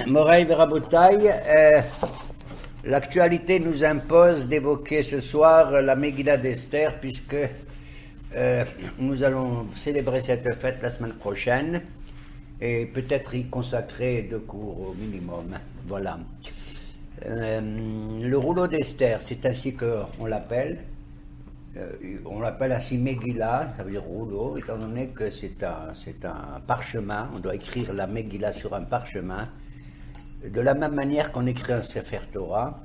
Moraï Verabotaï, l'actualité nous impose d'évoquer ce soir la Megillah d'Esther, puisque nous allons célébrer cette fête la semaine prochaine et peut-être y consacrer 2 cours au minimum. Voilà. Le rouleau d'Esther, c'est ainsi qu'on l'appelle. On l'appelle ainsi Megillah, ça veut dire rouleau, étant donné que c'est un parchemin. On doit écrire la Megillah sur un parchemin, de la même manière qu'on écrit un Sefer Torah.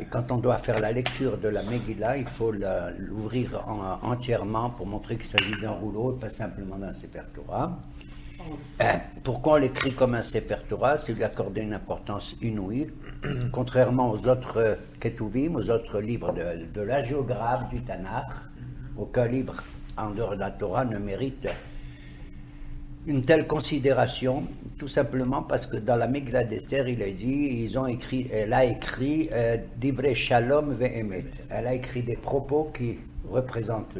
Et quand on doit faire la lecture de la Megillah, il faut l'ouvrir entièrement pour montrer qu'il s'agit d'un rouleau et pas simplement d'un Sefer Torah. Pourquoi on l'écrit comme un Sefer Torah? C'est lui accorder une importance inouïe, contrairement aux autres Ketuvim, aux autres livres de la géographe du Tanakh. Aucun livre en dehors de la Torah ne mérite une telle considération, tout simplement parce que dans la Megillah d'Esther, elle a écrit Divrei Shalom ve'emet. Elle a écrit des propos qui représentent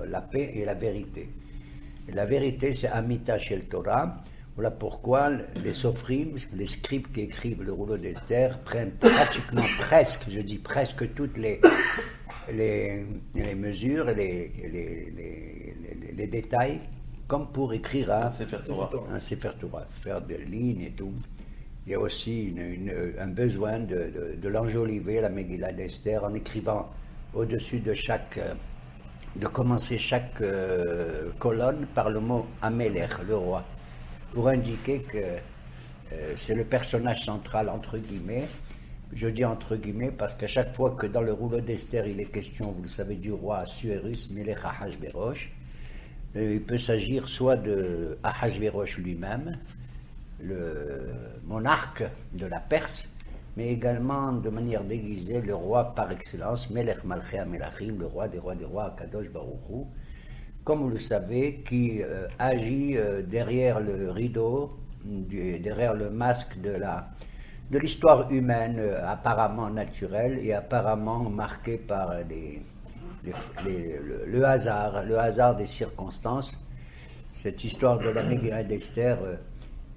la paix et la vérité. Et la vérité, c'est Amita Shel Torah. Voilà pourquoi les soprim, les scribes qui écrivent le rouleau d'Esther, prennent presque toutes les mesures et les détails, comme pour écrire un Sefer Torah, faire des lignes et tout. Il y a aussi un besoin de l'enjoliver, la Megillah d'Esther, en écrivant au-dessus de commencer chaque colonne par le mot Amelech, le roi, pour indiquer que c'est le personnage central, entre guillemets. Je dis entre guillemets parce qu'à chaque fois que dans le rouleau d'Esther il est question, vous le savez, du roi Assuérus, Melech Ahashverosh, il peut s'agir soit de Ahashverosh lui-même, le monarque de la Perse, mais également de manière déguisée le roi par excellence, Melech Malchei HaMelachim, le roi des rois, Akadosh Baruch Hu, comme vous le savez, qui agit derrière le rideau, derrière le masque de l'histoire humaine apparemment naturelle et apparemment marquée par le hasard des circonstances. Cette histoire de la Megillah d'Esther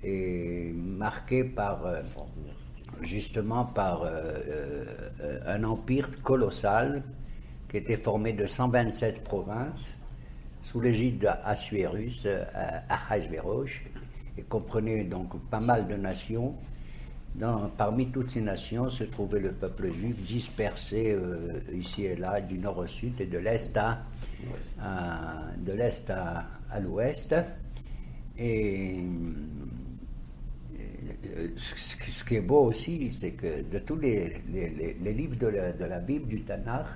est marquée justement par un empire colossal qui était formé de 127 provinces sous l'égide d'Assuérus, Ahashverosh, et comprenait donc pas mal de nations. Parmi toutes ces nations se trouvait le peuple juif dispersé ici et là, du nord au sud et de l'est à l'ouest. Et ce qui est beau aussi, c'est que de tous les livres de la Bible, du Tanakh,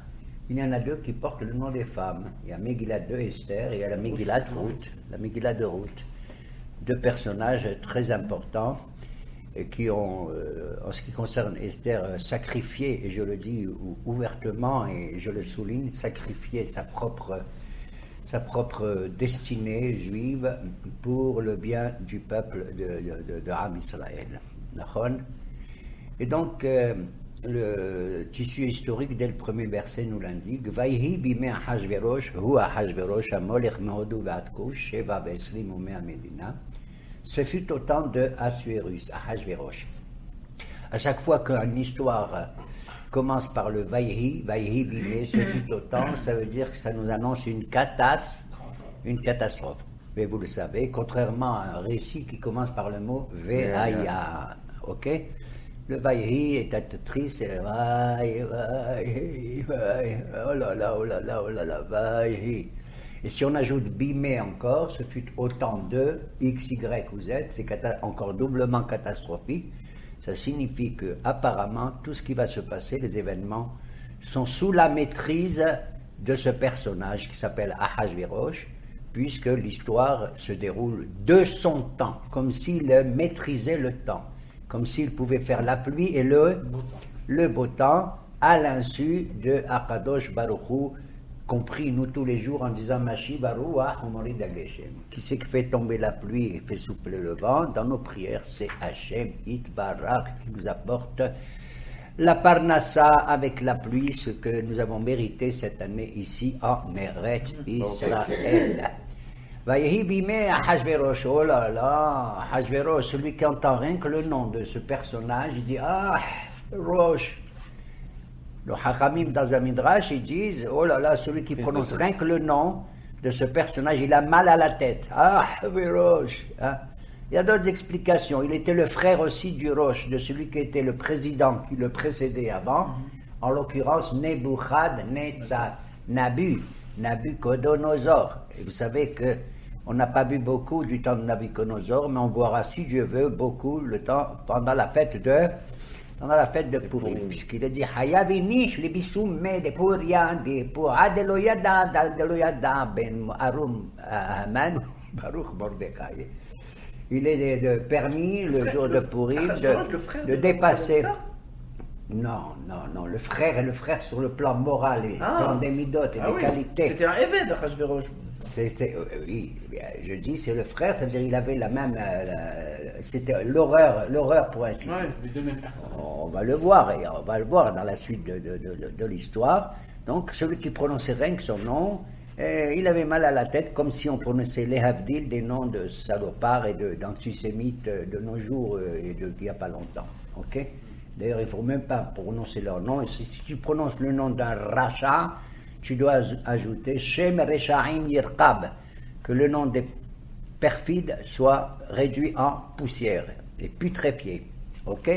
il y en a 2 qui portent le nom des femmes. Il y a Megillah de Esther et il y a la Megillah de Ruth. 2 personnages très importants et qui ont, en ce qui concerne Esther, sacrifié, et je le dis ouvertement et je le souligne, sacrifié sa propre destinée juive pour le bien du peuple de Am Israël. Et donc, le tissu historique dès le premier verset nous l'indique. Vayhi bimei Ahashverosh, hu Ahashverosh hamolech mehodu ve'ad Kush, sheva ve'esrim umea medina. Ce fut au temps de Assuérus, Ahashverosh. À chaque fois qu'une histoire commence par le Vayhi bimei, ce fut au temps, ça veut dire que ça nous annonce une catastrophe. Mais vous le savez, contrairement à un récit qui commence par le mot Ve'aya. Ok? Le Vayhi est triste, c'est Vayhi, oh là là, Vayhi. Et si on ajoute bimei encore, ce fut autant de X, Y ou Z, c'est encore doublement catastrophique. Ça signifie que apparemment tout ce qui va se passer, les événements, sont sous la maîtrise de ce personnage qui s'appelle Ahashverosh, puisque l'histoire se déroule de son temps, comme s'il maîtrisait le temps, comme s'il pouvait faire la pluie et le beau temps à l'insu de Akadosh Baruch Hu, compris nous tous les jours en disant Mashi Baruch Humorid Hageshem. Qui c'est qui fait tomber la pluie et fait souffler le vent? Dans nos prières, c'est Hashem Itbarach qui nous apporte la Parnassa avec la pluie, ce que nous avons mérité cette année ici en Eretz Israël. Vayehi bimé Ahashverosh, oh là là, Ahashverosh, celui qui entend rien que le nom de ce personnage, il dit ah, Rosh. Le Hachamim dans un Midrash, ils disent oh là là, celui qui prononce rien que le nom de ce personnage, il a mal à la tête. Ah, Rosh. Hein? Il y a d'autres explications. Il était le frère aussi du Rosh, de celui qui était le président qui le précédait avant, en l'occurrence Nebuchadnezzar, Nabucodonosor. Et vous savez que on n'a pas vu beaucoup du temps de Nabucodonosor, mais on verra, si Dieu veut, beaucoup le temps pendant la fête de Purim, puisqu'il a dit Hayavinish le bisum de Puria de Puadeloyada d'Aldeloyada ben Arum Aman Baruch Mordechai. Il est permis le jour de Purim de dépasser. Non, le frère est le frère sur le plan moral et dans des midotes et des qualités. C'était un évêque Achashverosh. Oui, je dis c'est le frère, ça veut dire il avait la même, c'était l'horreur pour ainsi dire. Les deux mêmes personnes. On va le voir dans la suite de l'histoire. Donc celui qui prononçait rien que son nom, il avait mal à la tête, comme si on prononçait les Havdil, des noms de salopards et d'antisémites de nos jours et d'il n'y a pas longtemps. Ok? D'ailleurs, il ne faut même pas prononcer leur nom. Si tu prononces le nom d'un rachat, tu dois ajouter Shem Rechaim Yirkab, que le nom des perfides soit réduit en poussière et putréfié. Ok?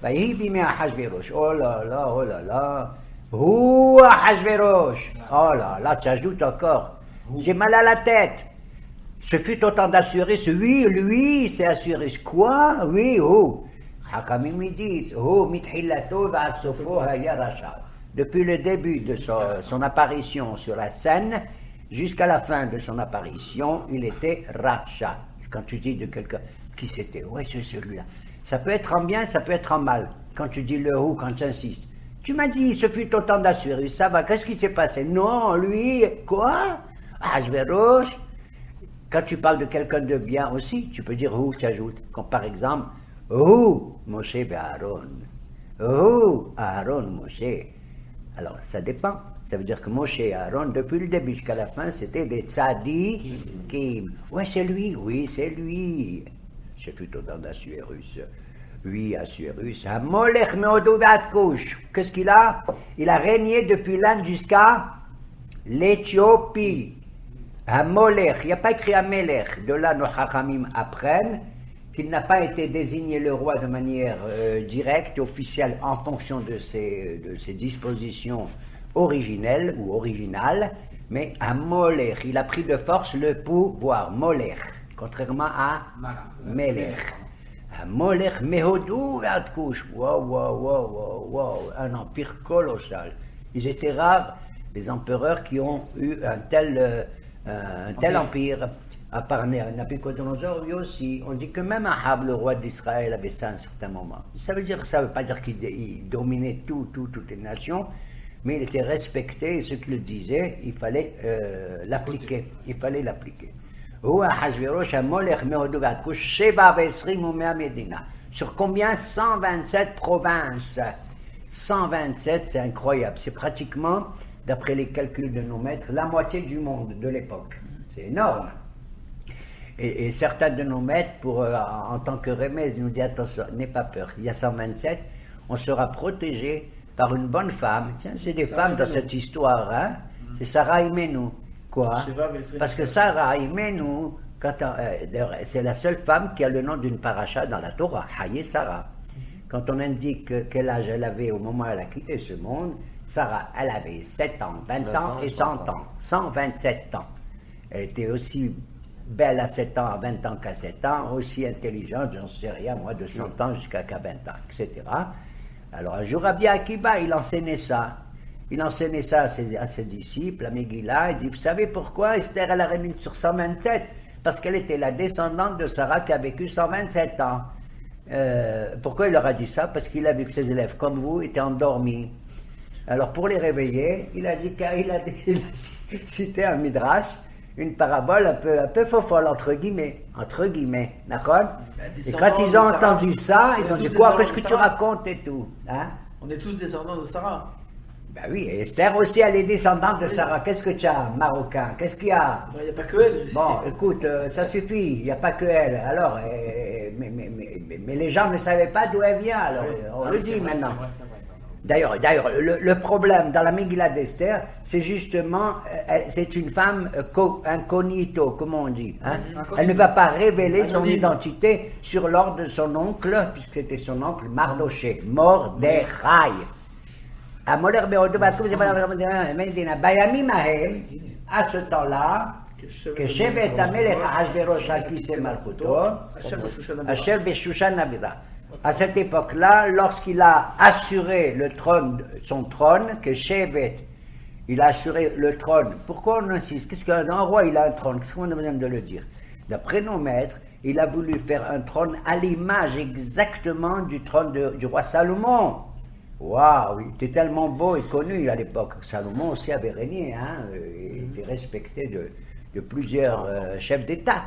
Oh là là, Ouh, Ahashverosh. Oh là là, tu ajoutes encore. J'ai mal à la tête. Ce fut autant d'Assuérus. Oui, lui, c'est Assuérus. Quoi? Oui, oh. Hakamim ils disent, oh, mithillato va'atsofo haya rasha. Depuis le début de son apparition sur la scène, jusqu'à la fin de son apparition, il était Racha. Quand tu dis de quelqu'un, qui c'était? Ouais, c'est celui-là. Ça peut être en bien, ça peut être en mal. Quand tu dis le ou, quand tu insistes. Tu m'as dit, ce fut autant d'Assuérus, ça va, qu'est-ce qui s'est passé? Non, lui, quoi? Ahashverosh. Quand tu parles de quelqu'un de bien aussi, tu peux dire ou, tu ajoutes. Comme par exemple, ou, Moshe et Aaron. Ou, Aaron, Moshe. Alors, ça dépend. Ça veut dire que Moshe et Aaron, depuis le début jusqu'à la fin, c'était des tzadikim. Ouais, c'est lui, oui, c'est lui. C'est plutôt dans d'Assuérus. Oui, Assuérus. Hamolech meodu ve'atkouch. Qu'est-ce qu'il a? Il a régné depuis l'Inde jusqu'à l'Éthiopie. Hamolech. Il n'y a pas écrit Amelech. De là, nos Chachamim apprennent qu'il n'a pas été désigné le roi de manière directe, officielle, en fonction de ses dispositions originelles ou originales, mais à Molech. Il a pris de force le pouvoir, Molech, contrairement à Melech. À Molech, Mehodou et Atkouch. Wow, un empire colossal. Ils étaient rares, les empereurs qui ont eu un tel empire. À part Nabucodonosor, lui aussi, on dit que même Ahab, le roi d'Israël, avait ça à un certain moment. Ça veut pas dire qu'il dominait toutes les nations, mais il était respecté et ce qu'il disait, il fallait l'appliquer. Sur combien? 127 provinces. 127, c'est incroyable. C'est pratiquement, d'après les calculs de nos maîtres, la moitié du monde de l'époque. C'est énorme. Et certains de nos maîtres, en tant que remède, nous disent attention, n'aie pas peur, il y a 127, on sera protégé par une bonne femme. Tiens, c'est des femmes dans cette histoire, hein? C'est Sarah Imenu. Quoi? Parce que Sarah Imenu, c'est la seule femme qui a le nom d'une paracha dans la Torah, Haye Sarah. Quand on indique quel âge elle avait au moment où elle a quitté ce monde, Sarah, elle avait 7 ans, 20 ans et 100 ans, 127 ans. Elle était aussi belle à 7 ans, à 20 ans qu'à 7 ans, aussi intelligente, j'en sais rien, moi, de 100 ans jusqu'à 20 ans, etc. Alors un jour, Rabbi Akiba, il enseignait ça. Il enseignait ça à ses disciples, à Megillah. Il dit, vous savez pourquoi Esther, elle a remis sur 127? Parce qu'elle était la descendante de Sarah qui a vécu 127 ans. Pourquoi il leur a dit ça? Parce qu'il a vu que ses élèves, comme vous, étaient endormis. Alors pour les réveiller, il a cité un midrash, une parabole un peu fofolle, entre guillemets, d'accord? Et quand ils ont entendu ça, ils ont dit quoi? Qu'est-ce que tu racontes et tout, hein? On est tous descendants de Sarah. Ben oui, et Esther aussi, elle est descendante de Sarah. Qu'est-ce que tu as, marocain? Qu'est-ce qu'il y a? Il n'y a pas que elle. Bon, écoute, ça suffit, il n'y a pas que elle. Alors, mais les gens ne savaient pas d'où elle vient, alors on le dit maintenant. D'ailleurs, le problème dans la Megillah d'Esther, c'est justement, c'est une femme incognito, comme on dit. Hein? Elle ne va pas révéler son identité sur l'ordre de son oncle, puisque c'était son oncle Mardoché, Mordechai. À ce temps-là, que Shevet Amelech Ahashverosh al Kiseh Malchuto, Asher Beshushan Abira. À cette époque-là, lorsqu'il a assuré le trône, son trône, que Shevet, il a assuré le trône. Pourquoi on insiste? Qu'est-ce qu'un roi, il a un trône? Qu'est-ce qu'on a besoin de le dire? D'après nos maîtres, il a voulu faire un trône à l'image exactement du trône du roi Salomon. Waouh, il était tellement beau et connu à l'époque. Salomon aussi avait régné, hein, il était respecté de plusieurs chefs d'État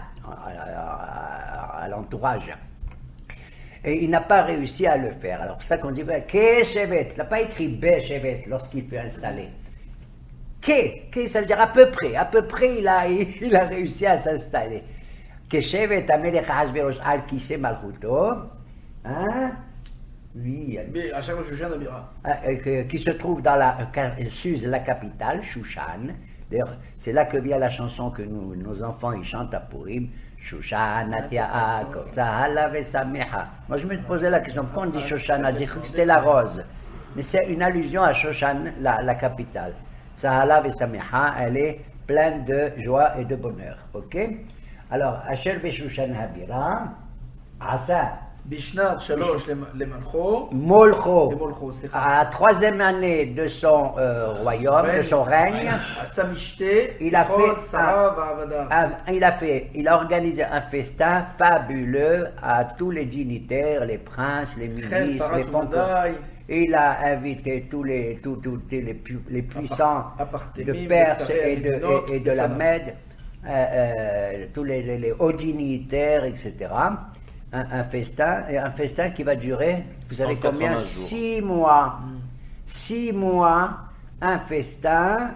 à l'entourage. Et il n'a pas réussi à le faire. Alors, c'est ça qu'on dit, Ke-Shevet, il n'a pas écrit Be-Shevet lorsqu'il fut installé. Ke, ça veut dire à peu près il a réussi à s'installer. Ke-Shevet Amelech Ahashverosh al Kiseh Malchuto, hein? Oui, mais à chaque fois, Shushan Abira. Qui se trouve dans Suse, la capitale, Shushan. D'ailleurs, c'est là que vient la chanson que nos enfants ils chantent à Purim. Shoshana Tia'a, Tza'ala Vesameha. Moi, je me posais la question, pourquoi on dit Shoshana? J'ai cru que c'était la rose. Mais c'est une allusion à Shoshan, la capitale. Tza'ala Vesameha, elle est pleine de joie et de bonheur. Ok? Alors, Asher Beshushan Habira, Asa. Bishnat Shalosh Lemalcho. Molcho, à la troisième année de son royaume, de son règne, il a organisé un festin fabuleux à tous les dignitaires, les princes, les ministres, les fonctionnaires. Il a invité tous les puissants de Perse et de la Mède, tous les hauts dignitaires, etc. Un festin qui va durer, vous savez combien? 6 mois. 6 mois, un festin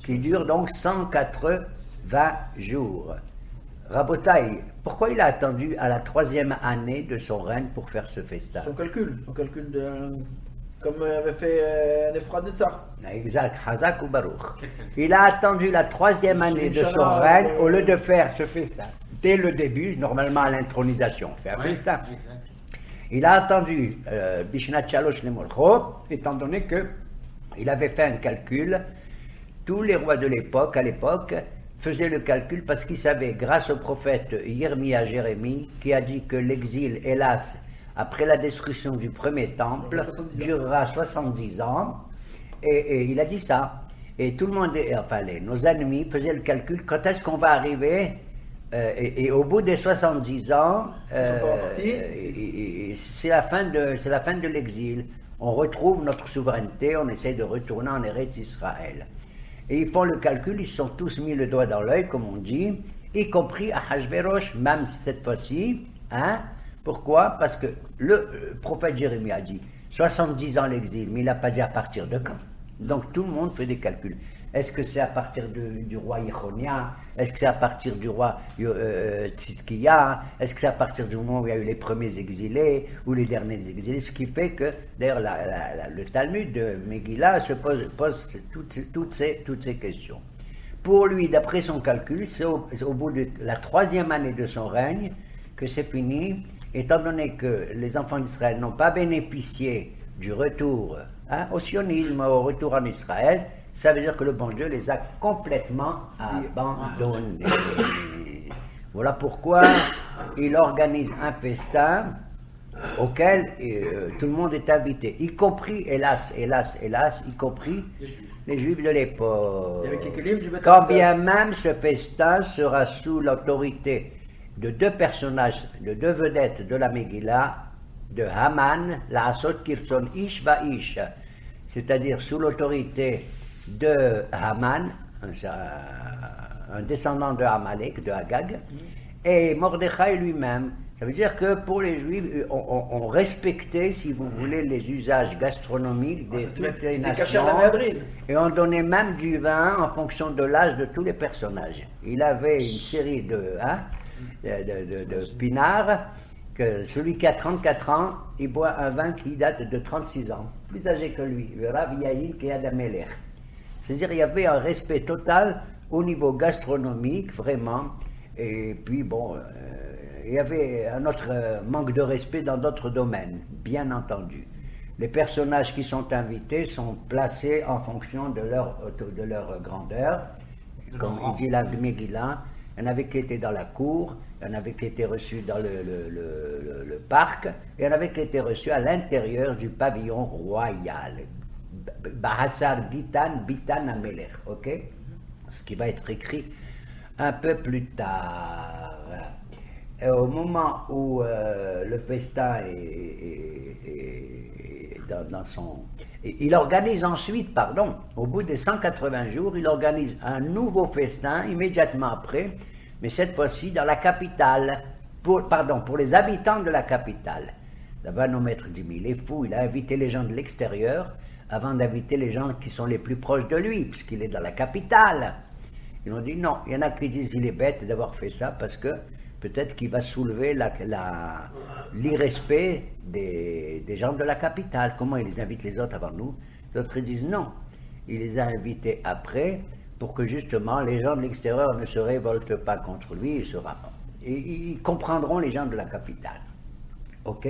qui dure donc 180 jours. Rabotaï, pourquoi il a attendu à la 3e année de son règne pour faire ce festin? Son calcul comme avait fait Nebuchadnezzar. Exact, Hazak ou Baruch. Il a attendu la 3e année de son règne au lieu de faire ce festin. Dès le début, normalement à l'intronisation, on fait un festin. Exact. Il a attendu Bishnat Shalosh Lemolcho, étant donné qu'il avait fait un calcul. Tous les rois de l'époque, à l'époque, faisaient le calcul parce qu'ils savaient, grâce au prophète Yirmia Jérémie, qui a dit que l'exil, hélas, après la destruction du premier temple, durera 70 ans, et il a dit ça. Et tout le monde, enfin nos ennemis faisaient le calcul, quand est-ce qu'on va arriver et au bout des 70 ans, c'est la fin de l'exil. On retrouve notre souveraineté, on essaie de retourner en Eretz Israël. Et ils font le calcul, ils se sont tous mis le doigt dans l'œil, comme on dit, y compris Ahashverosh, même cette fois-ci. Hein? Pourquoi? Parce que le prophète Jérémie a dit 70 ans l'exil, mais il n'a pas dit à partir de quand. Donc tout le monde fait des calculs. Est-ce que c'est à partir du roi Yechonia? Est-ce que c'est à partir du roi Tzidkiya? Est-ce que c'est à partir du moment où il y a eu les premiers exilés ou les derniers exilés? Ce qui fait que, d'ailleurs, le Talmud de Megillah se pose toutes ces questions. Pour lui, d'après son calcul, c'est au bout de la 3e année de son règne que c'est fini, étant donné que les enfants d'Israël n'ont pas bénéficié du retour au sionisme, au retour en Israël. Ça veut dire que le bon Dieu les a complètement abandonnés. Voilà pourquoi il organise un festin auquel tout le monde est invité, y compris, hélas, y compris les Juifs de l'époque. Quand bien même ce festin sera sous l'autorité de 2 personnages, de 2 vedettes de la Megillah, de Haman, la Asot Kirson Ish Ba'ish, c'est-à-dire sous l'autorité de Haman, un descendant de Amalek, de Agag, et Mordechai lui-même, Ça veut dire que pour les Juifs, on respectait, si vous voulez, les usages gastronomiques de toutes les C'était caché à nations. la madrine. Et on donnait même du vin en fonction de l'âge de tous les personnages. Il avait une série de pinards, que celui qui a 34 ans, il boit un vin qui date de 36 ans, plus âgé que lui, le Rav Yaïl Keyad Amelech. C'est-à-dire qu'il y avait un respect total au niveau gastronomique, vraiment, et puis bon, il y avait un autre manque de respect dans d'autres domaines, bien entendu. Les personnages qui sont invités sont placés en fonction de leur grandeur, comme il dit la Megillah. Il y en avait qui étaient dans la cour, il y en avait qui étaient reçus dans le parc, et il y en avait qui étaient reçus à l'intérieur du pavillon royal. Bahatzar Bitan Amelech, ok? Ce qui va être écrit un peu plus tard. Et au moment où le festin est dans son... Il organise ensuite, au bout des 180 jours, il organise un nouveau festin immédiatement après, mais cette fois-ci dans la capitale, pour les habitants de la capitale. Ça va nous mettre dit, mais il est fou, il a invité les gens de l'extérieur avant d'inviter les gens qui sont les plus proches de lui, puisqu'il est dans la capitale. Ils ont dit non, il y en a qui disent il est bête d'avoir fait ça parce que peut-être qu'il va soulever l'irrespect des gens de la capitale. Comment il les invite les autres avant nous? D'autres disent non, il les a invités après pour que justement les gens de l'extérieur ne se révoltent pas contre lui et ils comprendront les gens de la capitale. Ok?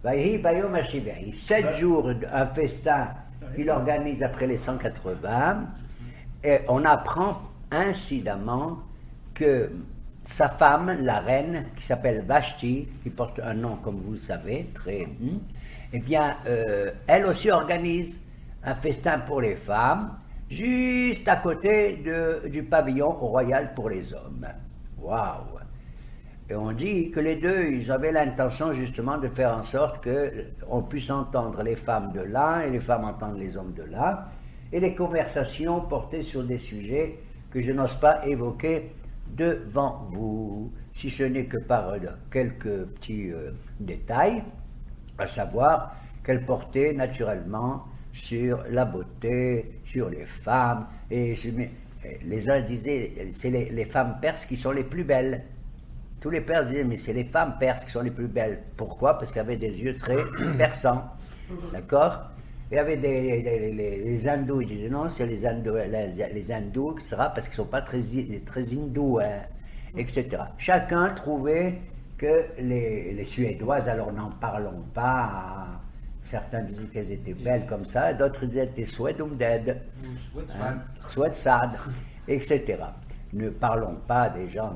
7 jours, un festin qu'il organise après les 180, et on apprend incidemment que sa femme, la reine, qui s'appelle Vashti, qui porte un nom comme vous le savez, eh bien, elle aussi organise un festin pour les femmes, juste à côté du pavillon royal pour les hommes. Waouh! Et on dit que les deux, ils avaient l'intention justement de faire en sorte qu'on puisse entendre les femmes de là et les femmes entendre les hommes de là, et les conversations portées sur des sujets que je n'ose pas évoquer devant vous, si ce n'est que par quelques petits détails, à savoir qu'elle portait naturellement sur la beauté, sur les femmes, et les uns disaient c'est les femmes perses qui sont les plus belles. Tous les Perses disaient mais c'est les femmes perses qui sont les plus belles. Pourquoi? Parce qu'elles avaient des yeux très perçants, d'accord? Il y avait les hindous, ils disaient non, c'est les hindous, etc., parce qu'ils ne sont pas très hindous, hein, etc. Chacun trouvait que les Suédoises, alors n'en parlons pas, certains disaient qu'elles étaient belles comme ça, d'autres disaient qu'elles étaient Swedumded, Swetsad, etc. Ne parlons pas des gens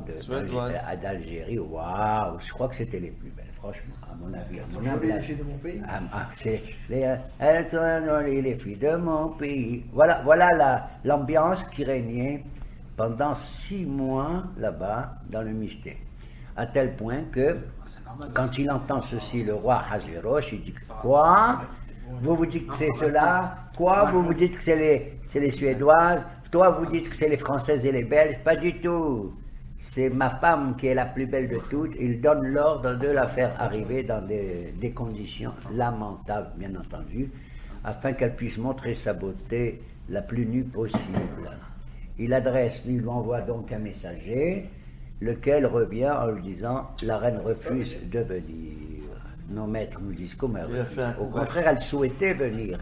d'Algérie, waouh, je crois que c'était les plus belles, franchement, à mon avis. Elles sont jolies, les filles de mon pays. Elles sont jolies, les filles de mon pays. Voilà l'ambiance qui régnait pendant 6 mois là-bas dans le Michté. À tel point que, quand il entend ceci, le roi Hachvérosh, il dit quoi? Vous vous dites que c'est cela? Quoi? Vous vous dites que c'est les Suédoises? Toi, vous dites que c'est les Françaises et les Belges? Pas du tout. C'est ma femme qui est la plus belle de toutes. Il donne l'ordre de la faire arriver dans des conditions lamentables, bien entendu, afin qu'elle puisse montrer sa beauté la plus nue possible. Il lui envoie donc un messager, lequel revient en lui disant « La reine refuse de venir ». Nos maîtres nous disent comment elle refuse. Au contraire, elle souhaitait venir.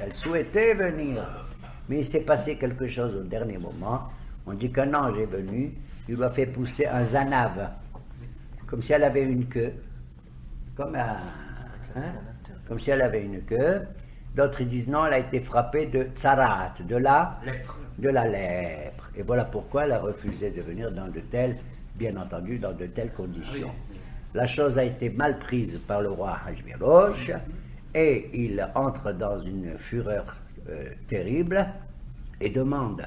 Mais il s'est passé quelque chose au dernier moment. On dit qu'un ange est venu, il lui a fait pousser un zanav, comme si elle avait une queue, comme si elle avait une queue. D'autres disent non, elle a été frappée de tsarat, de la lèpre. Et voilà pourquoi elle a refusé de venir dans de telles conditions. La chose a été mal prise par le roi Hachvérosh, et il entre dans une fureur terrible et demande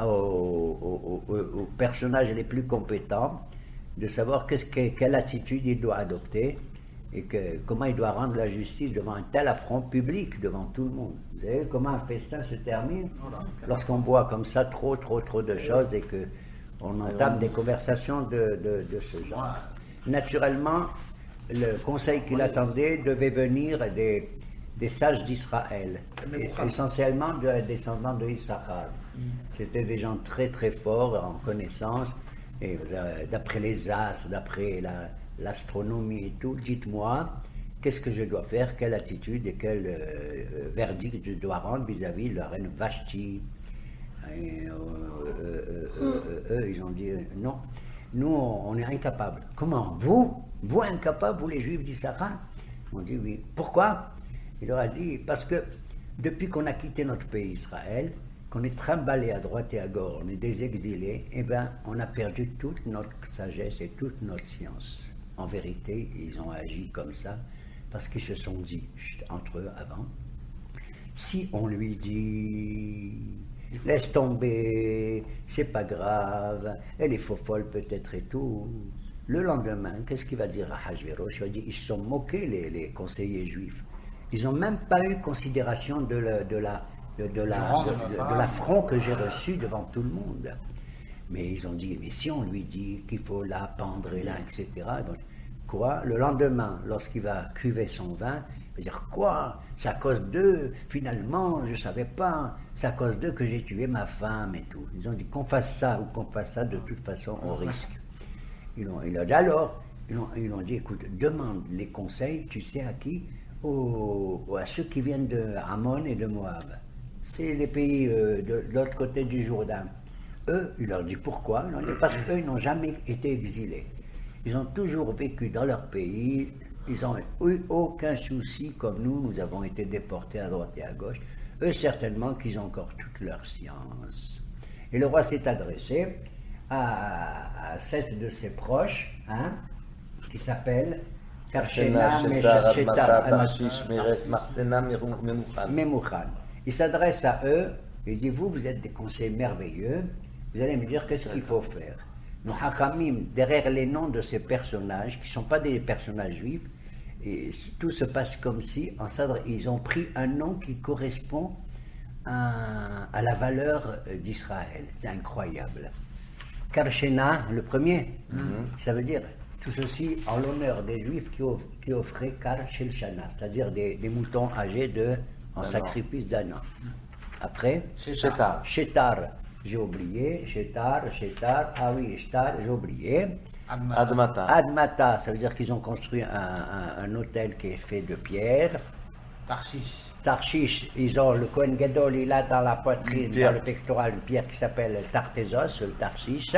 aux personnages les plus compétents de savoir quelle attitude il doit adopter et comment il doit rendre la justice devant un tel affront public, devant tout le monde. Vous savez comment un festin se termine? Lorsqu'on voit comme ça trop de choses et qu'on entame des conversations de ce genre. Naturellement, le conseil qu'il attendait devait venir des sages d'Israël, essentiellement de la descendance de Issachar. C'était des gens très très forts en connaissance, et d'après les astres, d'après l'astronomie et tout. Dites-moi, qu'est-ce que je dois faire, quelle attitude et quel verdict je dois rendre vis-à-vis de la reine Vashti. Et, eux, ils ont dit non, nous on est incapables. Comment? Vous incapables, vous les Juifs d'Issachar? On dit oui. Pourquoi? Il leur a dit parce que depuis qu'on a quitté notre pays Israël, qu'on est trimballé à droite et à gauche, on est des exilés, eh bien on a perdu toute notre sagesse et toute notre science. En vérité, ils ont agi comme ça parce qu'ils se sont dit entre eux avant, si on lui dit laisse tomber, c'est pas grave, elle est folle peut-être et tout. Le lendemain, qu'est-ce qu'il va dire à Hachvérosh? Il va dire, ils se sont moqués, les conseillers juifs. Ils n'ont même pas eu considération de l'affront que j'ai reçu devant tout le monde. Mais ils ont dit, mais si on lui dit qu'il faut la pendre et là, etc. Donc, quoi? Le lendemain, lorsqu'il va cuver son vin, il va dire, quoi? C'est à cause d'eux, finalement, je ne savais pas, c'est à cause d'eux que j'ai tué ma femme et tout. Ils ont dit qu'on fasse ça ou qu'on fasse ça, de toute façon, on risque. Ils ont dit, écoute, demande les conseils, tu sais à qui? À ceux qui viennent de Ammon et de Moab. C'est les pays de l'autre côté du Jourdain. Eux, il leur dit pourquoi? Ils leur dit parce qu'eux, ils n'ont jamais été exilés. Ils ont toujours vécu dans leur pays. Ils n'ont eu aucun souci comme nous avons été déportés à droite et à gauche. Eux, certainement qu'ils ont encore toute leur science. Et le roi s'est adressé à 7 de ses proches, qui s'appelle Karshena, Memouchan. Il s'adresse à eux, il dit, vous êtes des conseillers merveilleux, vous allez me dire qu'est-ce qu'il faut faire. Nos hachamim, derrière les noms de ces personnages, qui ne sont pas des personnages juifs, et tout se passe comme si, ils ont pris un nom qui correspond à la valeur d'Israël. C'est incroyable. Karshena, le premier, ça veut dire tout ceci en l'honneur des Juifs qui offraient Kar Shel Shana, c'est-à-dire des moutons âgés en sacrifice d'un an. Après, Shetar, j'ai oublié, Shetar, ah oui, Shetar, j'ai oublié. Admata, ça veut dire qu'ils ont construit un hôtel qui est fait de pierre. Tarshish, ils ont le Kohen Gadol, il a dans la poitrine, dans le pectoral, une pierre qui s'appelle Tartésos, le Tarshish.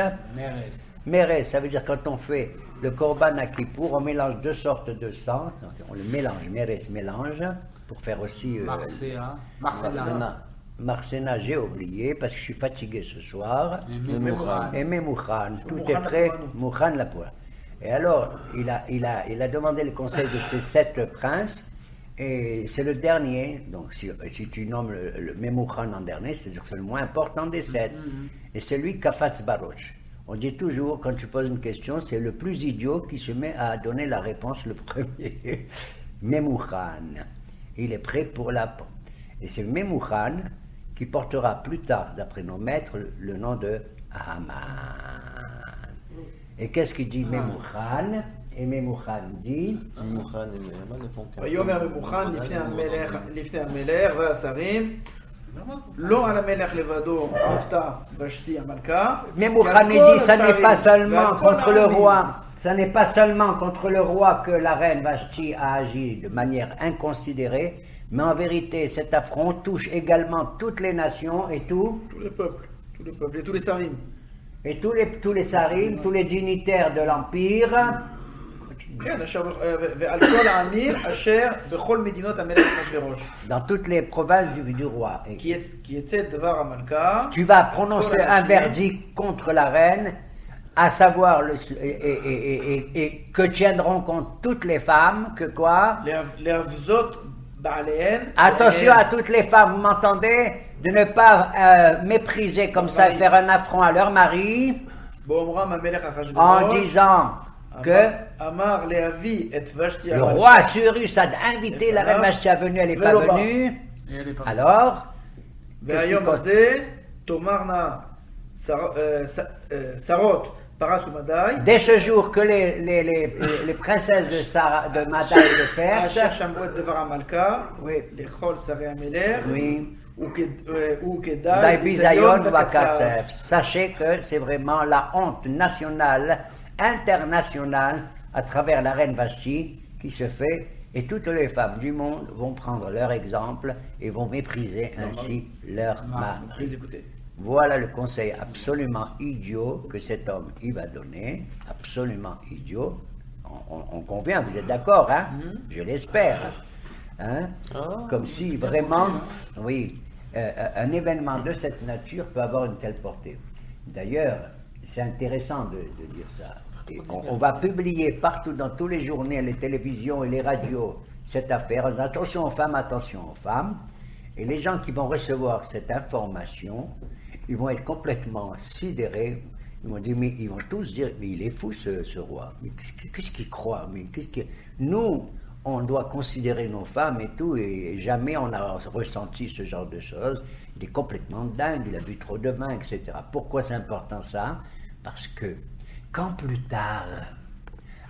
Mérès, ça veut dire quand on fait le Korban à Kippour, on mélange deux sortes de sang, on le mélange, Mérès mélange, pour faire aussi... Marsena, j'ai oublié, parce que je suis fatigué ce soir. Et Memouchan, tout est prêt, Mouchan la poire. Et alors, il a demandé le conseil de ces 7 princes, et c'est le dernier, donc si tu nommes le Memouchan en dernier, c'est-à-dire que c'est le moins important des 7. Et c'est lui Kafatz Baroch. On dit toujours, quand tu poses une question, c'est le plus idiot qui se met à donner la réponse le premier. Memouchan. Il est prêt pour la... Et c'est Memouchan qui portera plus tard, d'après nos maîtres, le nom de Haman. Et qu'est-ce qu'il dit Memouchan? Et Memouchan dit... ויאמר ממוכן לפני המלך והשרים לא על המלך לבדו עבדה ושתי המלכה. Memouchan dit, ça n'est pas seulement contre le roi. Ça n'est pas seulement contre le roi que la reine Vashti a agi de manière inconsidérée, mais en vérité, cet affront touche également toutes les nations et tous les peuples et tous les sarim. Et tous les sarim, tous les dignitaires de l'Empire. Dans toutes les provinces du roi. Tu vas prononcer un verdict contre la reine, à savoir et que tiendront compte toutes les femmes, que quoi? Attention à toutes les femmes, vous m'entendez? De ne pas mépriser comme ça et faire un affront à leur mari, en disant que le roi Cyrus a invité la reine Vashti à venir, elle n'est pas venue. Alors, Paras ou Madaï. Dès ce jour que les princesses de Madaï de Perse, oui, les Chol Saré Améler, oui, ou Kedai, Bisayon Vakatsef. Sachez que c'est vraiment la honte nationale, internationale, à travers la reine Vashti qui se fait, et toutes les femmes du monde vont prendre leur exemple et vont mépriser ainsi leur mari. Voilà le conseil absolument idiot que cet homme il va donner, absolument idiot. On convient, vous êtes d'accord, hein? Je l'espère. Hein? Comme si vraiment, oui, un événement de cette nature peut avoir une telle portée. D'ailleurs, c'est intéressant de dire ça. Et on va publier partout dans tous les journaux, les télévisions et les radios cette affaire. Attention aux femmes. Et les gens qui vont recevoir cette information, ils vont être complètement sidérés. Ils vont dire, mais ils vont tous dire, mais il est fou ce roi. Mais qu'est-ce qu'il croit? Mais nous, on doit considérer nos femmes et tout, et jamais on a ressenti ce genre de choses. Il est complètement dingue, il a bu trop de vin, etc. Pourquoi c'est important ça? Parce que quand plus tard,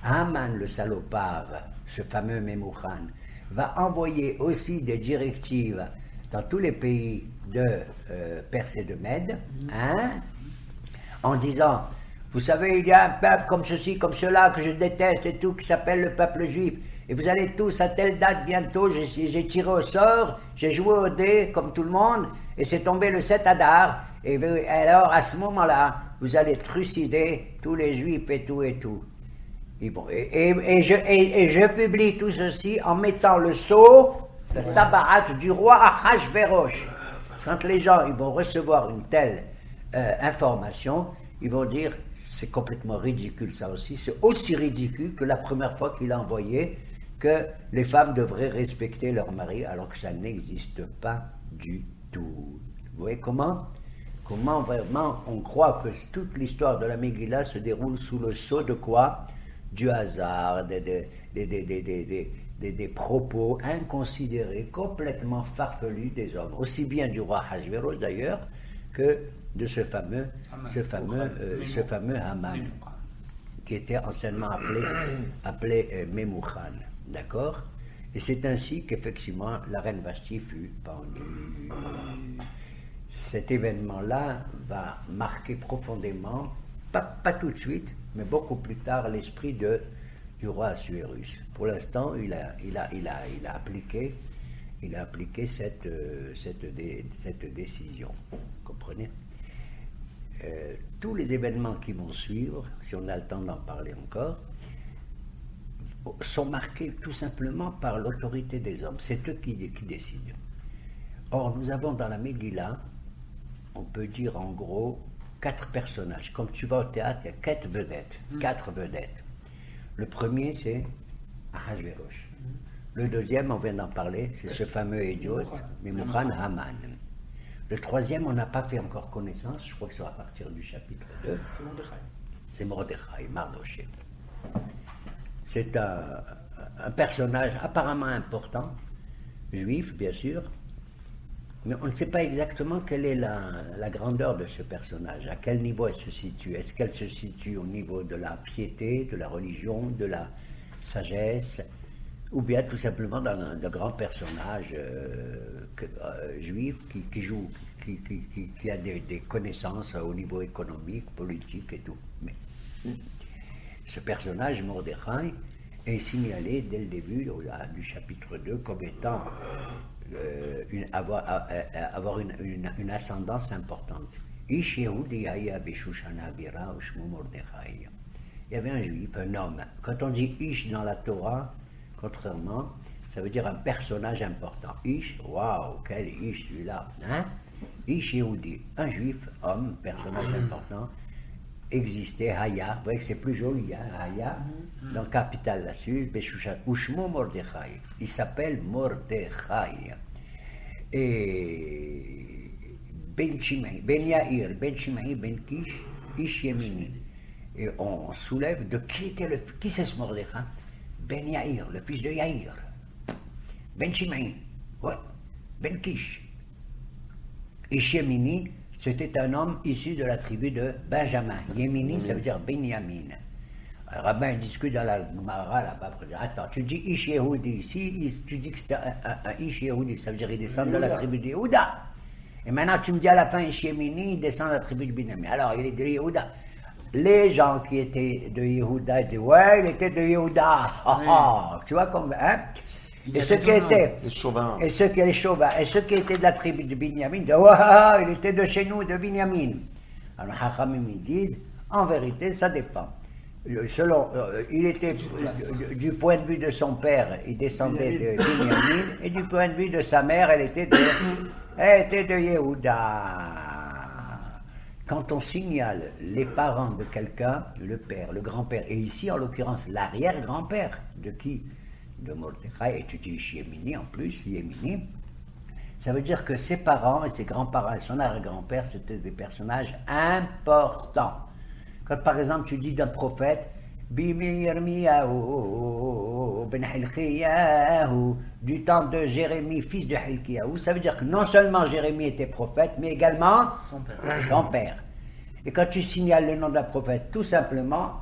Haman le salopard, ce fameux Memouchan, va envoyer aussi des directives dans tous les pays de Perse et de Mède, hein, en disant, vous savez, il y a un peuple comme ceci, comme cela, que je déteste et tout, qui s'appelle le peuple juif, et vous allez tous à telle date bientôt, j'ai tiré au sort, j'ai joué au dé comme tout le monde, et c'est tombé le 7 Adar, et alors à ce moment-là, vous allez trucider tous les juifs et tout et tout. Et, bon, et je publie tout ceci en mettant le sceau, le tabarat du roi Achashverosh. Quand les gens ils vont recevoir une telle information, ils vont dire, c'est complètement ridicule ça aussi, c'est aussi ridicule que la première fois qu'il a envoyé que les femmes devraient respecter leur mari, alors que ça n'existe pas du tout. Vous voyez comment vraiment on croit que toute l'histoire de la Megillah se déroule sous le sceau de quoi? Du hasard, des propos inconsidérés, complètement farfelus des hommes, aussi bien du roi Ahasverosh d'ailleurs que de ce fameux Haman, qui était anciennement appelé Memouchan, d'accord? Et c'est ainsi qu'effectivement la reine Vashti fut pendue. Cet événement-là va marquer profondément, pas tout de suite, mais beaucoup plus tard, l'esprit du roi Assuérus. Pour l'instant, il a appliqué cette décision. Vous comprenez? Tous les événements qui vont suivre, si on a le temps d'en parler encore, sont marqués tout simplement par l'autorité des hommes. C'est eux qui décident. Or, nous avons dans la Megillah, on peut dire en gros, 4 personnages. Comme tu vas au théâtre, il y a 4 vedettes. Le premier, c'est Ahasverosh. Le deuxième, on vient d'en parler, c'est ce fameux idiot, Memouchan Haman. Le troisième, on n'a pas fait encore connaissance, je crois que c'est à partir du chapitre 2. C'est Mordechai, Mardoché. C'est un personnage apparemment important, juif bien sûr, mais on ne sait pas exactement quelle est la grandeur de ce personnage, à quel niveau elle se situe. Est-ce qu'elle se situe au niveau de la piété, de la religion, de la sagesse, ou bien tout simplement dans un grand personnage juif qui a des connaissances au niveau économique, politique et tout. Mais ce personnage, Mordechai, est signalé dès le début du chapitre 2 comme étant avoir une ascendance importante. Ish Yehudi haya beshushana bira ushmu Mordechai. Il y avait un juif, un homme. Quand on dit Ish dans la Torah, contrairement, ça veut dire un personnage important. Ish, waouh, quel Ish celui-là, hein? Ish Yehudi, un juif, homme, personnage important, existait, Haya, vous voyez que c'est plus joli, hein, Haya, dans le capital là-dessus, Ushmo Mordechai, il s'appelle Mordechai. Et Ben Shimei, Ben Yair, Ben Shimei, Ben Kish, Ish Yemini. Et on soulève de qui c'est ce Mordechai? Ben Yair, le fils de Yair. Ben Shimei, ouais, Ben Kish. Ish Yemini, C'était un homme issu de la tribu de Benjamin. Yémini, ça veut dire Benyamin. Le rabbin discute dans la Gemara là-bas pour dire attends, tu dis Ish Yehudi ici, tu dis que c'était un Ish Yehudi, ça veut dire qu'il descend de la tribu de Yehuda. Et maintenant tu me dis à la fin Ish Yemini, il descend de la tribu de Benjamin. Alors il est de Yehuda. Les gens qui étaient de Yehuda ils disaient ouais, il était de Yehuda. Tu vois comme hein? Et ceux qui étaient les chauvins. Et ceux qui étaient de la tribu de Binyamin disaient ouais, il était de chez nous, de Binyamin. Alors Hachamim ils disent en vérité ça dépend. Selon, il était du point de vue de son père, il descendait de Binyamin, et du point de vue de sa mère, elle était de Yehuda. Quand on signale les parents de quelqu'un, le père, le grand-père, et ici en l'occurrence l'arrière-grand-père, de qui? De Mordechai, et tu dis Yémini en plus, Yémini, ça veut dire que ses parents et ses grands-parents et son arrière-grand-père, c'était des personnages importants. Quand par exemple tu dis d'un prophète, du temps de Jérémie, fils de Hilkiyahu, ça veut dire que non seulement Jérémie était prophète, mais également son père. Et quand tu signales le nom d'un prophète, tout simplement,